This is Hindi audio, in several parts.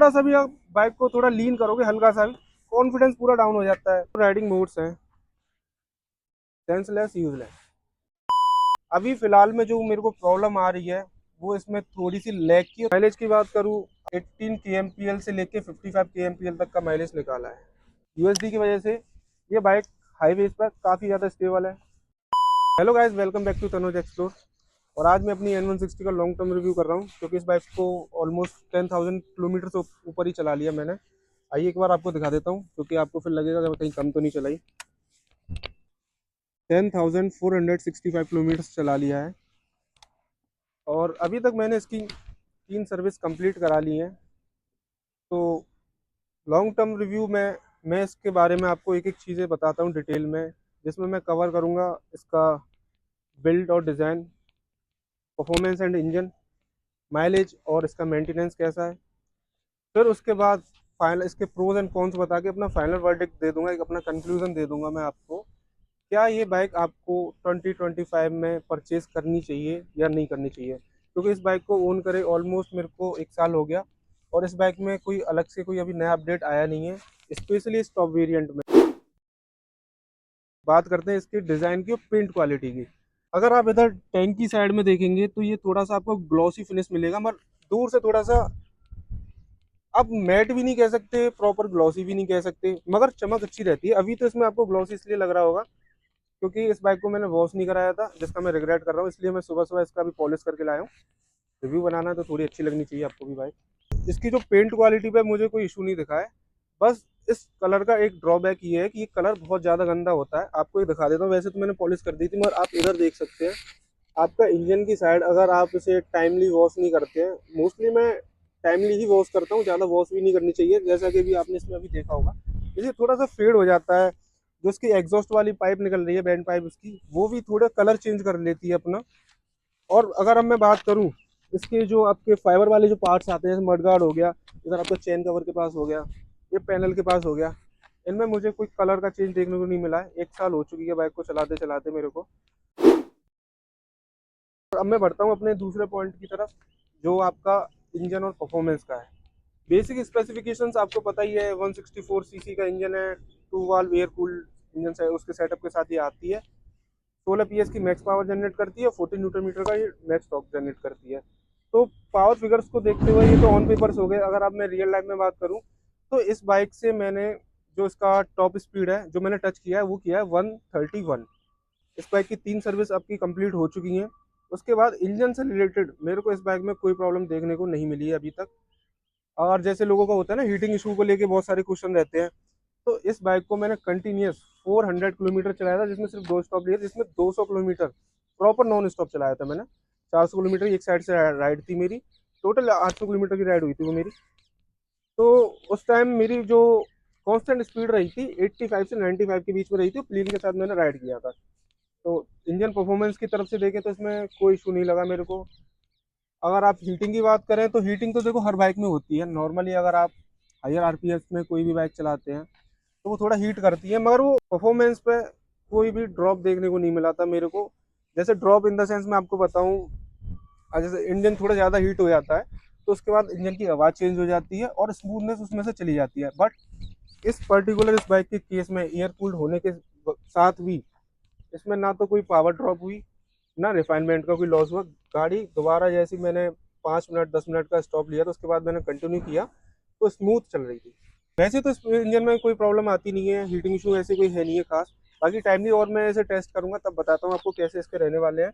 थोड़ा सा भी आप बाइक को थोड़ा लीन करोगे, हल्का सा भी कॉन्फिडेंस पूरा डाउन हो जाता है। राइडिंग मोड्स हैं, सेंसलेस, यूजलेस। अभी फिलहाल में जो मेरे को प्रॉब्लम आ रही है वो इसमें थोड़ी सी लैग की। माइलेज की बात करूँ, 18 kmpl से लेके 55 kmpl तक का माइलेज निकाला है। यूएसडी की वजह से ये बाइक हाईवेज पर काफ़ी ज़्यादा स्टेबल है। Hello guys, welcome back to Tanuj explore. और आज मैं अपनी N160 का लॉन्ग टर्म रिव्यू कर रहा हूँ, क्योंकि इस बाइक को ऑलमोस्ट 10,000 किलोमीटर से ऊपर ही चला लिया मैंने। आइए एक बार आपको दिखा देता हूँ, क्योंकि आपको फिर लगेगा कि मैं कहीं कम तो नहीं चलाई। 10,465 किलोमीटर चला लिया है, और अभी तक मैंने इसकी 3 सर्विस कंप्लीट करा ली हैं। तो लॉन्ग टर्म रिव्यू में मैं इसके बारे में आपको एक एक चीज़ें बताता हूँ डिटेल में, जिसमें मैं कवर करूँगा इसका बिल्ड और design, performance and engine, mileage और इसका मेंटेनेंस कैसा है। फिर उसके बाद फाइनल इसके प्रोज एंड कॉन्स बता के अपना फाइनल वर्डिक्ट दे दूंगा, एक अपना कंक्लूजन दे दूंगा मैं आपको। क्या ये बाइक आपको 2025 में परचेज करनी चाहिए या नहीं करनी चाहिए, क्योंकि इस बाइक को ओन करे ऑलमोस्ट मेरे को 1 साल हो गया, और इस बाइक में कोई अलग से कोई अभी नया अपडेट आया नहीं है, स्पेशली इस टॉप वेरिएंट में। बात करते हैं इसकी डिज़ाइन की और पेंट क्वालिटी की। अगर आप इधर टैंक की साइड में देखेंगे तो ये थोड़ा सा आपको ग्लॉसी फिनिश मिलेगा, मगर दूर से थोड़ा सा, अब मैट भी नहीं कह सकते, प्रॉपर ग्लॉसी भी नहीं कह सकते, मगर चमक अच्छी रहती है। अभी तो इसमें आपको ग्लॉसी इसलिए लग रहा होगा क्योंकि इस बाइक को मैंने वॉश नहीं कराया था, जिसका मैं रिग्रेट कर रहा हूँ, इसलिए मैं सुबह सुबह इसका भी पॉलिश करके लाया हूँ। रिव्यू बनाना है तो थोड़ी अच्छी लगनी चाहिए आपको भी बाइक। इसकी जो पेंट क्वालिटी पे मुझे कोई इशू नहीं दिखा है। बस इस कलर का एक ड्रॉबैक ये है कि ये कलर बहुत ज़्यादा गंदा होता है। आपको ये दिखा देता हूँ, वैसे तो मैंने पॉलिश कर दी थी, मगर आप इधर देख सकते हैं आपका इंजन की साइड, अगर आप इसे टाइमली वॉश नहीं करते हैं, मोस्टली मैं टाइमली ही वॉश करता हूँ, ज़्यादा वॉश भी नहीं करनी चाहिए, जैसा कि भी आपने इसमें अभी देखा होगा, इसे थोड़ा सा फेड हो जाता है। जो इसकी एग्जॉस्ट वाली पाइप निकल रही है, बैंड पाइप उसकी, वो भी थोड़ा कलर चेंज कर लेती है अपना। और अगर अब मैं बात करूँ इसके जो आपके फाइबर वाले जो पार्ट्स आते हैं, जैसे मडगार्ड हो गया, इधर आपका चेन कवर के पास हो गया, ये पैनल के पास हो गया, इनमें मुझे कोई कलर का चेंज देखने को नहीं मिला है। 1 साल हो चुकी है बाइक को चलाते चलाते मेरे को। अब मैं बढ़ता हूँ अपने दूसरे पॉइंट की तरफ, जो आपका इंजन और परफॉर्मेंस का है। बेसिक स्पेसिफिकेशंस आपको पता ही है, 164 सीसी का इंजन है, 2 वाल्व एयर कूल्ड इंजन है, उसके सेटअप के साथ ये आती है। 16 पीएस की मैक्स पावर जनरेट करती है, 14 न्यूटन मीटर का ये मैक्स टॉर्क जनरेट करती है। तो पावर फिगर्स को देखते हुए ये तो ऑन पेपर्स हो गए। अगर अब मैं रियल लाइफ में बात करूँ तो इस बाइक से मैंने जो इसका टॉप स्पीड है जो मैंने टच किया है वो किया है 131। इस बाइक की 3 सर्विस आपकी कंप्लीट हो चुकी हैं। उसके बाद इंजन से रिलेटेड मेरे को इस बाइक में कोई प्रॉब्लम देखने को नहीं मिली है अभी तक। और जैसे लोगों का होता है ना, हीटिंग इशू को लेके बहुत सारे क्वेश्चन रहते हैं, तो इस बाइक को मैंने कंटिन्यूस 400 किलोमीटर चलाया था, जिसमें सिर्फ 2 स्टॉप लिए, जिसमें 200 किलोमीटर प्रॉपर नॉन स्टॉप चलाया था मैंने। 400 किलोमीटर एक साइड से राइड थी मेरी, टोटल 800 किलोमीटर की राइड हुई थी वो मेरी। तो उस टाइम मेरी जो कांस्टेंट स्पीड रही थी 85 से 95 के बीच में रही थी, प्लीन के साथ मैंने राइड किया था। तो इंजन परफॉर्मेंस की तरफ से देखें तो इसमें कोई इशू नहीं लगा मेरे को। अगर आप हीटिंग की बात करें तो हीटिंग तो देखो हर बाइक में होती है नॉर्मली। अगर आप हायर आरपीएस में कोई भी बाइक चलाते हैं तो वो थोड़ा हीट करती है, मगर वो परफॉर्मेंस पे कोई भी ड्रॉप देखने को नहीं मिला था मेरे को। जैसे ड्रॉप इन द सेंस मैं आपको बताऊं, जैसे इंजन थोड़ा ज़्यादा हीट हो जाता है तो उसके बाद इंजन की आवाज़ चेंज हो जाती है और स्मूथनेस उसमें से चली जाती है। बट इस पर्टिकुलर इस बाइक के केस में एयर कूल्ड होने के साथ भी इसमें ना तो कोई पावर ड्रॉप हुई, ना रिफाइनमेंट का कोई लॉस हुआ। गाड़ी दोबारा जैसे मैंने 5 मिनट 10 मिनट का स्टॉप लिया तो उसके बाद मैंने कंटिन्यू किया तो स्मूथ चल रही थी। वैसे तो इस इंजन में कोई प्रॉब्लम आती नहीं है, हीटिंग इशू ऐसे कोई है नहीं है खास। बाकी टाइमली और मैं इसे टेस्ट करूंगा तब बताता हूँ आपको कैसे इसके रहने वाले हैं।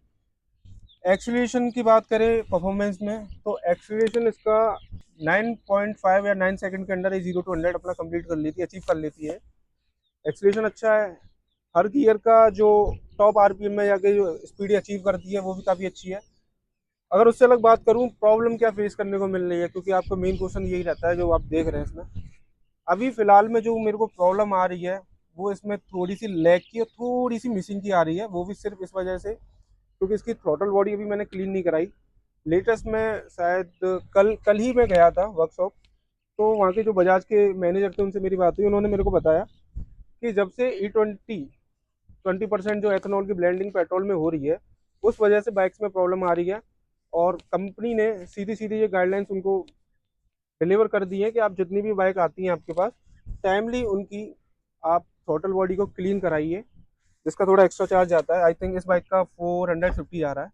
एक्सीलरेशन की बात करें परफॉर्मेंस में, तो एक्सीलरेशन इसका 9.5 या 9 सेकंड के अंदर ही 0 to 100 अपना कंप्लीट कर लेती है, अचीव कर लेती है। एक्सीलरेशन अच्छा है। हर गियर का जो टॉप आरपीएम में जाके जो स्पीड अचीव करती है वो भी काफ़ी अच्छी है। अगर उससे अलग बात करूँ प्रॉब्लम क्या फेस करने को मिल रही है, क्योंकि आपका मेन क्वेश्चन यही रहता है जो आप देख रहे हैं इसमें। अभी फिलहाल में जो मेरे को प्रॉब्लम आ रही है वो इसमें थोड़ी सी लैग की और थोड़ी सी मिसिंग की आ रही है, वो भी सिर्फ इस वजह से क्योंकि इसकी थ्रॉटल बॉडी अभी मैंने क्लीन नहीं कराई। लेटेस्ट में शायद कल कल ही मैं गया था वर्कशॉप, तो वहाँ के जो बजाज के मैनेजर थे उनसे मेरी बात हुई, उन्होंने मेरे को बताया कि जब से E20 20% जो एथेनॉल की ब्लेंडिंग पेट्रोल में हो रही है उस वजह से बाइक्स में प्रॉब्लम आ रही है। और कंपनी ने सीधी सीधी ये गाइडलाइंस उनको डिलीवर कर दी है कि आप जितनी भी बाइक आती हैं आपके पास टाइमली उनकी आप थ्रॉटल बॉडी को क्लीन कराइए, जिसका थोड़ा एक्स्ट्रा चार्ज आता है। आई थिंक इस बाइक का 450 आ रहा है।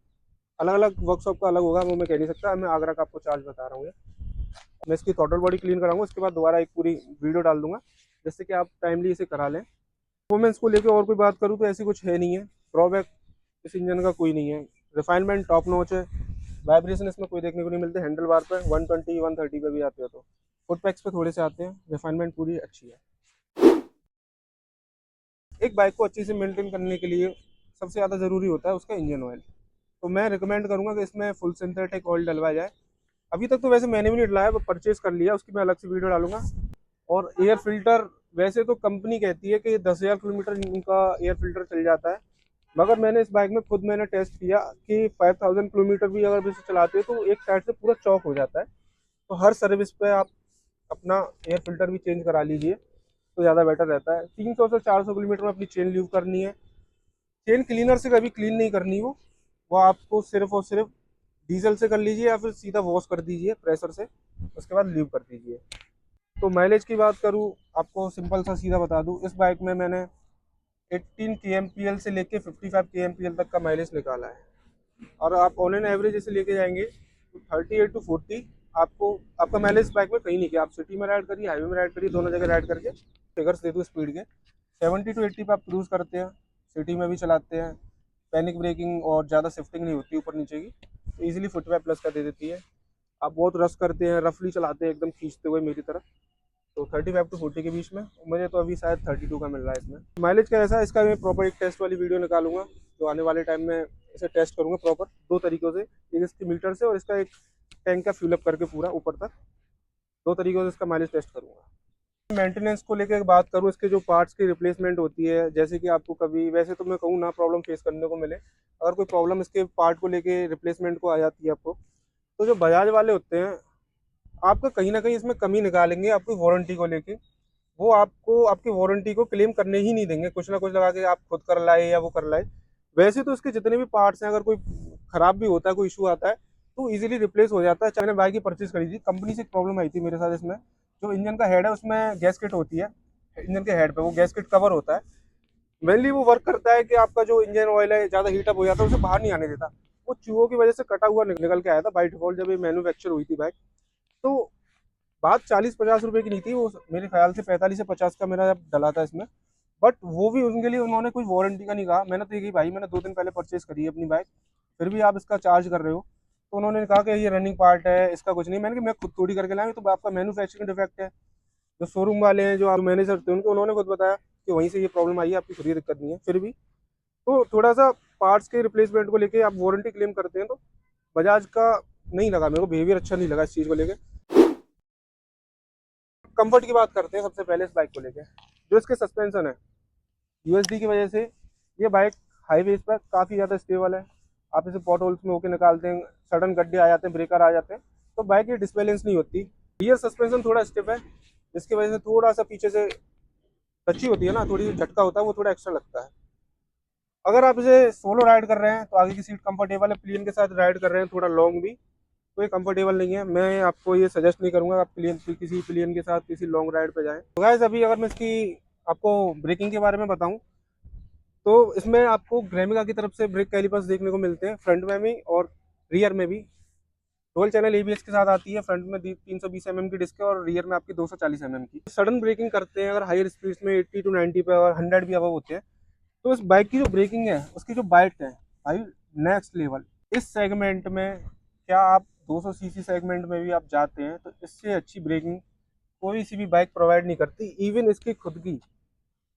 अलग अलग वर्कशॉप का अलग होगा, वो मैं कह नहीं सकता, मैं आगरा का आपको चार्ज बता रहा हूँ। ये मैं इसकी टोटल बॉडी क्लीन कराऊंगा, उसके बाद दोबारा एक पूरी वीडियो डाल दूंगा जिससे कि आप टाइमली इसे करा लें। परफॉर्मेंस को लेकर और कोई बात करूँ तो ऐसी कुछ है नहीं है, ड्रॉबैक इस इंजन का कोई नहीं है। रिफाइनमेंट टॉप नॉच है, वाइब्रेशन इसमें कोई देखने को नहीं मिलते। हैंडल बार पर 120 130 पे भी आते हो, तो फुट पैक्स पे थोड़े से आते हैं। रिफाइनमेंट पूरी अच्छी है। एक बाइक को अच्छी से मेंटेन करने के लिए सबसे ज़्यादा ज़रूरी होता है उसका इंजन ऑयल। तो मैं रिकमेंड करूँगा कि इसमें फुल सिंथेटिक ऑयल डलवाया जाए। अभी तक तो वैसे मैंने भी नहीं डलाया, वो परचेज़ कर लिया, उसकी मैं अलग से वीडियो डालूंगा। और एयर फिल्टर, वैसे तो कंपनी कहती है कि 10,000 किलोमीटर इनका एयर फिल्टर चल जाता है, मगर मैंने इस बाइक में खुद मैंने टेस्ट किया कि 5000 किलोमीटर भी अगर इसे चलाते हो तो एक साइड से पूरा चौक हो जाता है। तो हर सर्विस पे आप अपना एयर फिल्टर भी चेंज करा लीजिए तो ज़्यादा बेटर रहता है। 300 से 400 किलोमीटर में अपनी चेन लीव करनी है। चेन क्लीनर से कभी क्लीन नहीं करनी, वो आपको सिर्फ और सिर्फ डीजल से कर लीजिए या फिर सीधा वॉश कर दीजिए प्रेशर से, उसके बाद लीव कर दीजिए। तो माइलेज की बात करूँ, आपको सिंपल सा सीधा बता दूँ, इस बाइक में मैंने 18 kmpl से लेके 55 kmpl तक का माइलेज निकाला है। और आप ऑन एन एवरेज इसे लेके जाएंगे तो 38 to 40 आपको आपका माइलेज बाइक में कहीं नहीं किया। आप सिटी में राइड करिए, हाईवे में राइड करिए, दोनों जगह राइड करके फिगर्स दे दूँ स्पीड के। 70 to 80 पे आप क्रूज करते हैं, सिटी में भी चलाते हैं, पैनिक ब्रेकिंग और ज़्यादा शिफ्टिंग नहीं होती ऊपर नीचे की, तो ईजिली 45+ का दे देती है। आप बहुत रश करते हैं, रफली चलाते हैं एकदम खींचते हुए मेरी तरह, तो 35 to 40 के बीच में। मुझे तो अभी शायद 32 का मिल रहा है इसमें। माइलेज का ऐसा, इसका मैं प्रॉपर एक टेस्ट वाली वीडियो निकालूंगा जो आने वाले टाइम में इसे टेस्ट करूंगा प्रॉपर 2 तरीक़ों से, एक इसकी मीटर से और इसका एक टैंक का फ्यूल अप करके पूरा ऊपर तक 2 तरीक़ों से इसका माइलेज टेस्ट करूंगा। मेंटेनेंस को लेकर बात करूँ, इसके जो पार्ट्स की रिप्लेसमेंट होती है, जैसे कि आपको कभी, वैसे तो मैं कहूँ ना प्रॉब्लम फेस करने को मिले, अगर कोई प्रॉब्लम इसके पार्ट को लेके रिप्लेसमेंट को आ जाती है आपको, तो जो बजाज वाले होते हैं आपका कहीं ना कहीं इसमें कमी निकालेंगे आपकी वारंटी को लेके। वो आपको आपकी वारंटी को क्लेम करने ही नहीं देंगे, कुछ ना कुछ लगा के आप खुद कर लाए या वो कर लाए। वैसे तो इसके जितने भी पार्ट्स हैं, अगर कोई खराब भी होता है, कोई इशू आता है, तो इजीली रिप्लेस हो जाता है। मैंने बाइक की परचेज करी थी, कंपनी से एक प्रॉब्लम आई थी मेरे साथ इसमें। जो इंजन का हेड है उसमें गैस किट होती है, इंजन के हेड पे वो गैस किट कवर होता है। मेनली वो वर्क करता है कि आपका जो इंजन ऑयल है ज़्यादा हीटअप हो जाता है, उसे बाहर नहीं आने देता। वो चूहों की वजह से कटा हुआ निकल के आया था बाई डिफॉल्ट जब ये मैन्युफैक्चर हुई थी बाइक। तो बात 40-50 रुपए की नहीं थी, वो मेरे ख्याल से 45 से 50 का मेरा डला था इसमें। बट वो भी उनके लिए उन्होंने कोई वारंटी का नहीं कहा। मैंने तो ये कि भाई मैंने 2 दिन पहले परचेज करी है अपनी बाइक, फिर भी आप इसका चार्ज कर रहे हो। तो उन्होंने कहा कि ये रनिंग पार्ट है, इसका कुछ नहीं। मैंने कहा मैं खुद थोड़ी करके लाऊं, तो आपका मैन्युफैक्चरिंग डिफेक्ट है। जो शोरूम वाले हैं, जो आप मैनेजर थे, उनको उन्होंने खुद बताया कि वहीं से ये प्रॉब्लम आई है, आपकी खुद ही दिक्कत नहीं है। फिर भी तो थोड़ा सा पार्ट्स के रिप्लेसमेंट को लेके आप वारंटी क्लेम करते हैं, तो बजाज का नहीं लगा मेरे को, बिहेवियर अच्छा नहीं लगा इस चीज़ को लेके। कंफर्ट की बात करते हैं सबसे पहले इस बाइक को लेके। जो इसके सस्पेंशन है, यूएसडी की वजह से ये बाइक हाईवेज पर काफ़ी ज़्यादा स्टेबल है। आप इसे पॉट होल्स में होकर निकालते हैं, सडन गड्ढे आ जाते हैं, ब्रेकर आ जाते हैं, तो बाइक ये डिसबैलेंस नहीं होती। रियर सस्पेंशन थोड़ा स्टिफ है, जिसकी वजह से थोड़ा सा पीछे से टची होती है ना, थोड़ी सी झटका होता है, वो थोड़ा एक्स्ट्रा लगता है। अगर आप इसे सोलो राइड कर रहे हैं तो आगे की सीट कंफर्टेबल है, प्लेन के साथ राइड कर रहे हैं थोड़ा लॉन्ग भी, तो ये कंफर्टेबल नहीं है। मैं आपको ये सजेस्ट नहीं करूंगा आप प्लेन, किसी प्लेन के साथ किसी लॉन्ग राइड पे जाएं। तो गाइस, अभी अगर मैं इसकी आपको ब्रेकिंग के बारे में बताऊं, तो इसमें आपको ग्रेमिका की तरफ से ब्रेक कैलिपर्स देखने को मिलते हैं, फ्रंट में भी और रियर में भी। डुअल चैनल एबीएस के साथ आती है, फ्रंट में 320 mm की डिस्क है और रियर में आपकी 240 mm की। सडन ब्रेकिंग करते हैं अगर हायर स्पीड्स में 80 to 90 पे और 100 भी अबव होते हैं, तो इस बाइक की जो ब्रेकिंग है, उसकी जो बाइट है भाई, नेक्स्ट लेवल। इस सेगमेंट में क्या आप 200 सीसी सेगमेंट में भी आप जाते हैं तो इससे अच्छी ब्रेकिंग कोई सी भी बाइक प्रोवाइड नहीं करती। इवन इसकी खुद की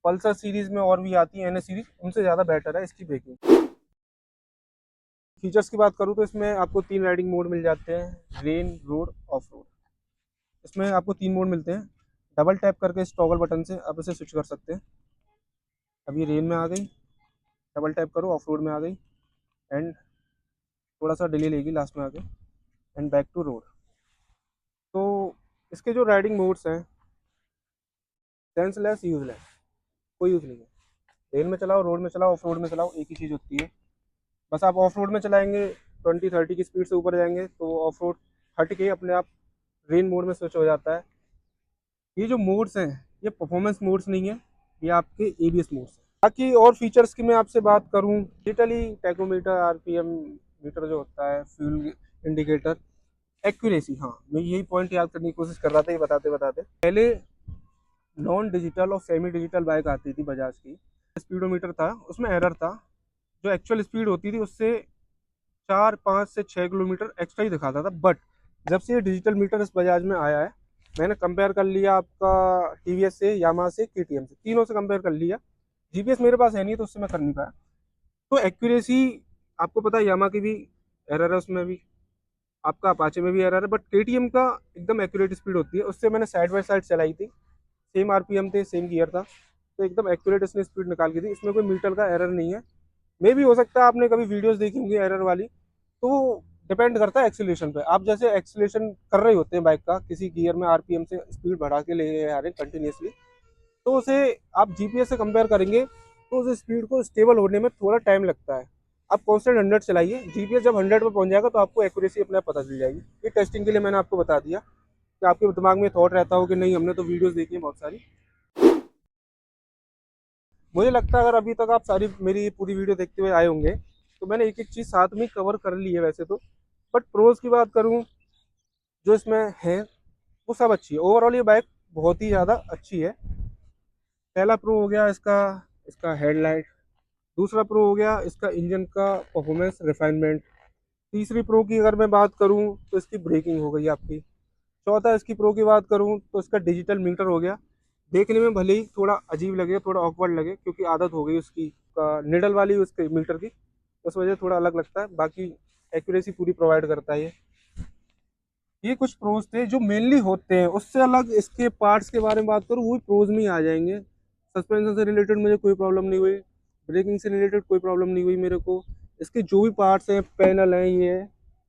पल्सर सीरीज में और भी आती है, एनएस सीरीज, उनसे ज़्यादा बेटर है इसकी ब्रेकिंग। फीचर्स की बात करूँ तो इसमें आपको 3 राइडिंग मोड मिल जाते हैं, रेन, रोड, ऑफ रोड। इसमें आपको 3 मोड मिलते हैं। डबल टैप करके इस टॉगल बटन से आप इसे स्विच कर सकते हैं। अभी रेन में आ गई, डबल टैप करो, ऑफ रोड में आ गई, एंड थोड़ा सा डिले लेगी लास्ट में आके, एंड बैक टू रोड। तो इसके जो राइडिंग मोड्स हैं, सेंसलेस, यूजलेस, कोई यूज़ नहीं है। रेन में चलाओ, रोड में चलाओ, ऑफ रोड में चलाओ, एक ही चीज़ होती है। बस आप ऑफ रोड में चलाएंगे 20-30 की स्पीड से ऊपर जाएंगे तो ऑफ रोड हट के अपने आप रेन मोड में स्विच हो जाता है। ये जो मोड्स हैं ये परफॉर्मेंस मोड्स नहीं है, ये आपके एबीएस मोड्स हैं। बाकी और फीचर्स की मैं आपसे बात करूं, डिजिटली टैकोमीटर, आरपीएम मीटर जो होता है, फ्यूल इंडिकेटर, एक्यूरेसी, हाँ मैं यही पॉइंट याद करने की कोशिश कर रहा था ये बताते बताते। पहले नॉन डिजिटल और सेमी डिजिटल बाइक आती थी बजाज की, स्पीडोमीटर था उसमें एरर था, जो एक्चुअल स्पीड होती थी उससे 4, 5 से 6 किलोमीटर एक्स्ट्रा ही दिखाता था। बट जब से ये डिजिटल मीटर इस बजाज में आया है, मैंने कंपेयर कर लिया आपका टीवीएस से, यामाहा से, केटीएम से, तीनों से कंपेयर कर लिया। जीपीएस मेरे पास है नहीं तो उससे मैं कर नहीं पाया। तो एक्यूरेसी आपको पता है, यामाहा की भी एरर है उसमें भी, आपका अपाचे में भी एरर है, बट केटीएम का एकदम एक्यूरेट स्पीड होती है। उससे मैंने साइड बाय साइड चलाई थी, सेम आरपीएम थे, सेम गियर था, तो एकदम एक्यूरेट इसने स्पीड निकाल की थी। इसमें कोई मीटर का एरर नहीं है। मे भी हो सकता है आपने कभी वीडियोस देखी होंगी एरर वाली, तो वो डिपेंड करता है एक्सीलरेशन पे। आप जैसे एक्सीलरेशन कर रहे होते हैं बाइक का, किसी गियर में आरपीएम से स्पीड बढ़ा के ले आ रहे कंटिन्यूसली, तो उसे आप जीपीएस से कंपेयर करेंगे तो उस स्पीड को स्टेबल होने में थोड़ा टाइम लगता है। आप कॉन्स्टेंट 100 चलाइए, जीपीएस जब 100 पे पहुंच जाएगा तो आपको एक्यूरेसी अपने आप पता चल जाएगी। ये टेस्टिंग के लिए मैंने आपको बता दिया कि आपके दिमाग में थॉट रहता हो कि नहीं, हमने तो वीडियोस देखी है बहुत सारी। मुझे लगता है अगर अभी तक आप सारी मेरी पूरी वीडियो देखते हुए आए होंगे तो मैंने एक एक चीज़ साथ में कवर कर ली है वैसे तो। बट प्रोज की बात करूँ जो इसमें है वो सब अच्छी है। ओवरऑल ये बाइक बहुत ही ज़्यादा अच्छी है। पहला प्रो हो गया इसका इसका हेडलाइट, दूसरा प्रो हो गया इसका इंजन का परफॉर्मेंस रिफाइनमेंट, तीसरी प्रो की अगर मैं बात करूं तो इसकी ब्रेकिंग हो गई आपकी, चौथा इसकी प्रो की बात करूं तो इसका डिजिटल मीटर हो गया। देखने में भले ही थोड़ा अजीब लगे, थोड़ा ऑकवर्ड लगे, क्योंकि आदत हो गई उसकी निडल वाली उसके मीटर की, उस वजह से थोड़ा अलग लगता है। बाकी एक्यूरेसी पूरी प्रोवाइड करता है ये कुछ प्रोज थे जो मेनली होते हैं। उससे अलग इसके पार्ट्स के बारे में बात करूँ वो भी प्रोज में ही आ जाएंगे। सस्पेंशन से रिलेटेड मुझे कोई प्रॉब्लम नहीं हुई, ब्रेकिंग से रिलेटेड कोई प्रॉब्लम नहीं हुई मेरे को। इसके जो भी पार्ट्स हैं, पैनल हैं,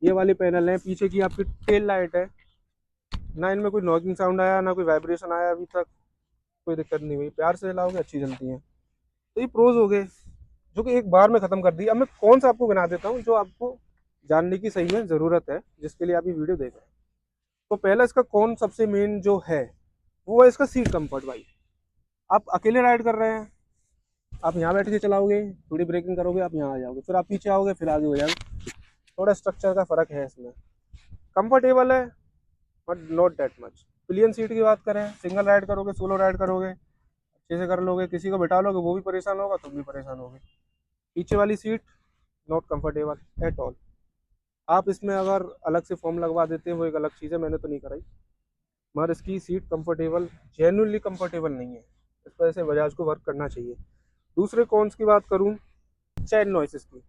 ये वाले पैनल हैं, पीछे की आपकी टेल लाइट है, ना इनमें कोई नॉकिंग साउंड आया, ना कोई वाइब्रेशन आया अभी तक, कोई दिक्कत नहीं हुई। प्यार से चलाओगे अच्छी चलती हैं। तो ये प्रोज हो गए जो कि एक बार में ख़त्म कर दिया। अब मैं कौन सा आपको बना देता हूँ जो आपको जानने की सही में ज़रूरत है, जिसके लिए आप ये वीडियो देख रहे हैं। तो पहला इसका कौन सबसे मेन जो है वो है इसका सीट कंफर्ट। भाई आप अकेले राइड कर रहे हैं, आप यहाँ बैठ के चलाओगे, थोड़ी ब्रेकिंग करोगे, आप यहाँ आ जाओगे, फिर आप पीछे आओगे, फिर आगे हो जाओगे। थोड़ा स्ट्रक्चर का फ़र्क है इसमें। कंफर्टेबल है but not that much. Pillion seat की बात करें, सिंगल राइड करोगे, सोलो राइड करोगे, अच्छे से कर लोगे, किसी को बैठा लोगे वो भी परेशान होगा, तुम भी परेशान होगे। पीछे वाली seat not comfortable at all. आप इसमें अगर अलग से फॉर्म लगवा देते हैं वो एक अलग चीज़ है, मैंने तो नहीं कराई, मगर इसकी सीट कंफर्टेबल, जेन्युइनली कंफर्टेबल नहीं है। इस वजह से बजाज को वर्क करना चाहिए। दूसरे कॉन्स की बात करूं, चैन नॉइसेस की।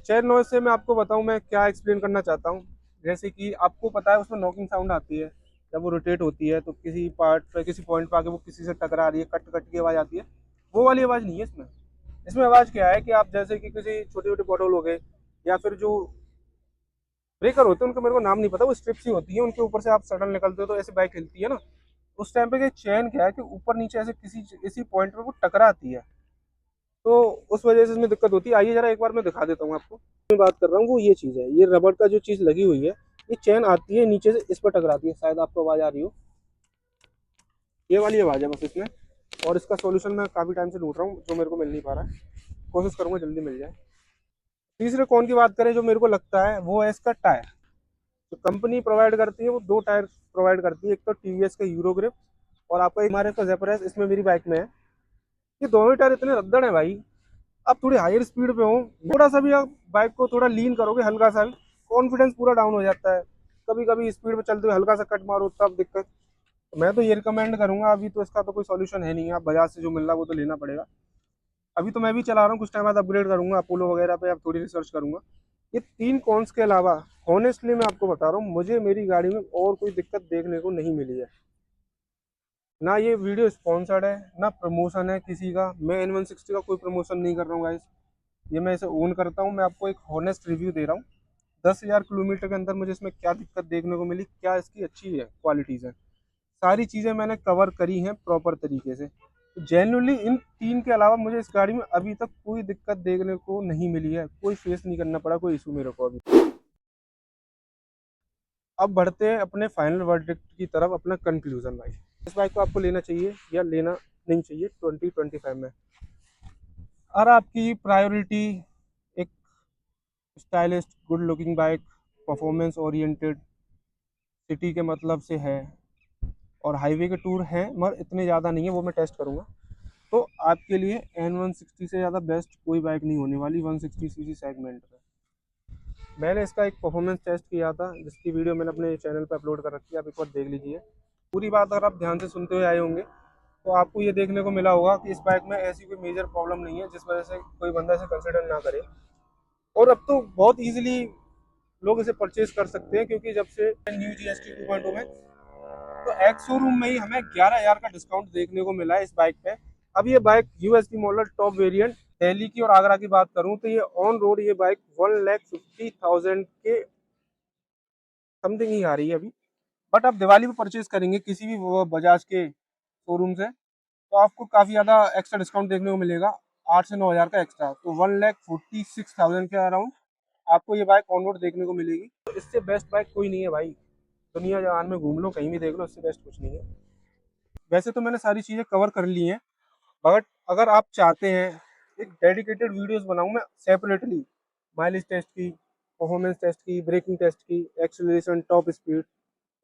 चैन नॉइस से मैं आपको बताऊं मैं क्या एक्सप्लेन करना चाहता हूं। जैसे कि आपको पता है उसमें नॉकिंग साउंड आती है जब वो रोटेट होती है, तो किसी पार्ट पे, किसी पॉइंट पे आके वो किसी से टकरा रही है, कट कट की आवाज़ आती है। वो वाली आवाज़ नहीं है इसमें। इसमें आवाज़ क्या है कि आप जैसे कि किसी छोटे छोटे बॉटल हो गए, या फिर जो ब्रेकर होते हैं उनका मेरे को नाम नहीं पता, वो स्ट्रिप्स ही होती है, उनके ऊपर से आप सडन निकलते हो तो ऐसे बाइक हिलती है ना, उस टाइम पे चैन क्या है कि ऊपर नीचे ऐसे किसी पॉइंट पे वो टकराती है, तो उस वजह से इसमें दिक्कत होती है। आइए जरा एक बार मैं दिखा देता हूँ आपको। मैं बात कर रहा हूँ वो ये चीज़ है, ये रबड़ का जो चीज़ लगी हुई है, ये चैन आती है नीचे से, इस पर टकराती है, शायद आपको आवाज़ आ रही हो, ये वाली आवाज़ है बस इसमें। और इसका सॉल्यूशन मैं काफ़ी टाइम से ढूंढ रहा हूँ, जो मेरे को मिल नहीं पा रहा है, कोशिश करूँगा जल्दी मिल जाए। तीसरे कौन की बात करें जो मेरे को लगता है वो है इसका टायर। तो कंपनी प्रोवाइड करती है वो दो टायर प्रोवाइड करती है, एक तो टीवीएस का यूरो ग्रिप और आपका एमआरएफ का जेपराइज, इसमें मेरी बाइक में है। ये दोनों टायर इतने रद्दड़ है भाई, आप थोड़ी हायर स्पीड पे हो, थोड़ा सा भी आप बाइक को थोड़ा लीन करोगे, हल्का सा भी, कॉन्फिडेंस पूरा डाउन हो जाता है। कभी कभी स्पीड पे चलते हुए हल्का सा कट मारो तब दिक्कत। तो मैं तो ये रिकमेंड करूंगा, अभी तो इसका तो कोई सॉल्यूशन है नहीं, आप बजाज से जो मिल रहा है वो तो लेना पड़ेगा। अभी तो मैं भी चला रहा हूँ, कुछ टाइम बाद अपग्रेड करूंगा, अपोलो वगैरह पे अब थोड़ी रिसर्च करूंगा। ये तीन कॉन्स के अलावा हॉनेस्टली मैं आपको बता रहा हूँ, मुझे मेरी गाड़ी में और कोई दिक्कत देखने को नहीं मिली है। ना ये वीडियो स्पॉन्सर्ड है, ना प्रमोशन है किसी का, मैं N160 का कोई प्रमोशन नहीं कर रहा हूँ गाइस। ये मैं इसे ओन करता हूँ, मैं आपको एक हॉनेस्ट रिव्यू दे रहा हूँ। 10,000 किलोमीटर के अंदर मुझे इसमें क्या दिक्कत देखने को मिली, क्या इसकी अच्छी है क्वालिटीज़ है, सारी चीज़ें मैंने कवर करी हैं प्रॉपर तरीके से। तो जेन्युइनली इन तीन के अलावा मुझे इस गाड़ी में अभी तक कोई दिक्कत देखने को नहीं मिली है, कोई फेस नहीं करना पड़ा, कोई इशू मेरे को अभी। अब बढ़ते हैं अपने फाइनल वर्डिक्ट की तरफ, अपना कंक्लूजन भाई। इस बाइक को आपको लेना चाहिए या लेना नहीं चाहिए 2025 में? और आपकी प्रायोरिटी एक stylish good looking bike, performance oriented, city के मतलब से है, और हाईवे के टूर हैं मगर इतने ज़्यादा नहीं है, वो मैं टेस्ट करूँगा। तो आपके लिए N160 से ज़्यादा बेस्ट कोई बाइक नहीं होने वाली 160 सीसी सेगमेंट में। मैंने इसका एक परफॉर्मेंस टेस्ट किया था जिसकी वीडियो मैंने अपने चैनल पर अपलोड कर रखी है, आप एक बार देख लीजिए। पूरी बात अगर आप ध्यान से सुनते हुए आए होंगे तो आपको ये देखने को मिला होगा कि इस बाइक में ऐसी कोई मेजर प्रॉब्लम नहीं है जिस वजह से कोई बंदा इसे कंसिडर ना करे। और अब तो बहुत ईजिली लोग इसे परचेज कर सकते हैं, क्योंकि जब से न्यू GST 2.0 में, तो एक्स शोरूम में ही हमें 11,000 का डिस्काउंट देखने को मिला है इस बाइक पे। अब ये bike USD model top variant, Delhi की और आगरा की बात करूं तो ये ऑन रोड ये बाइक 1,50,000 के समथिंग ही आ रही है अभी। बट आप दिवाली पे परचेज करेंगे किसी भी बजाज के शोरूम से तो आपको काफ़ी ज़्यादा एक्स्ट्रा डिस्काउंट देखने को मिलेगा, 8 से 9 हज़ार का एक्स्ट्रा, तो 1,46,000 के अराउंड आपको ये बाइक ऑन रोड देखने को मिलेगी। तो इससे बेस्ट बाइक कोई नहीं है भाई, दुनिया जहान में घूम लो कहीं भी देख लो, इससे बेस्ट कुछ नहीं है। वैसे तो मैंने सारी चीज़ें कवर कर ली हैं, बट अगर आप चाहते हैं एक डेडिकेटेड वीडियोस बनाऊं मैं सेपरेटली, माइलेज टेस्ट की, परफॉर्मेंस टेस्ट की, ब्रेकिंग टेस्ट की, एक्सेलरेशन, टॉप स्पीड,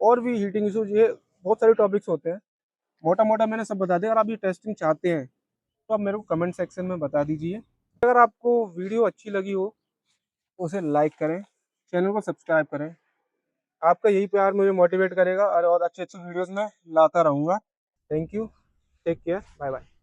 और भी हीटिंग इशूज, ये बहुत सारे टॉपिक्स होते हैं। मोटा मोटा मैंने सब बता दिया। अगर आप ये टेस्टिंग चाहते हैं तो आप मेरे को कमेंट सेक्शन में बता दीजिए। अगर आपको वीडियो अच्छी लगी हो तो उसे लाइक करें, चैनल को सब्सक्राइब करें। आपका यही प्यार मुझे मोटिवेट करेगा और अच्छे अच्छे वीडियोस में लाता रहूँगा। Thank you, take care, bye bye.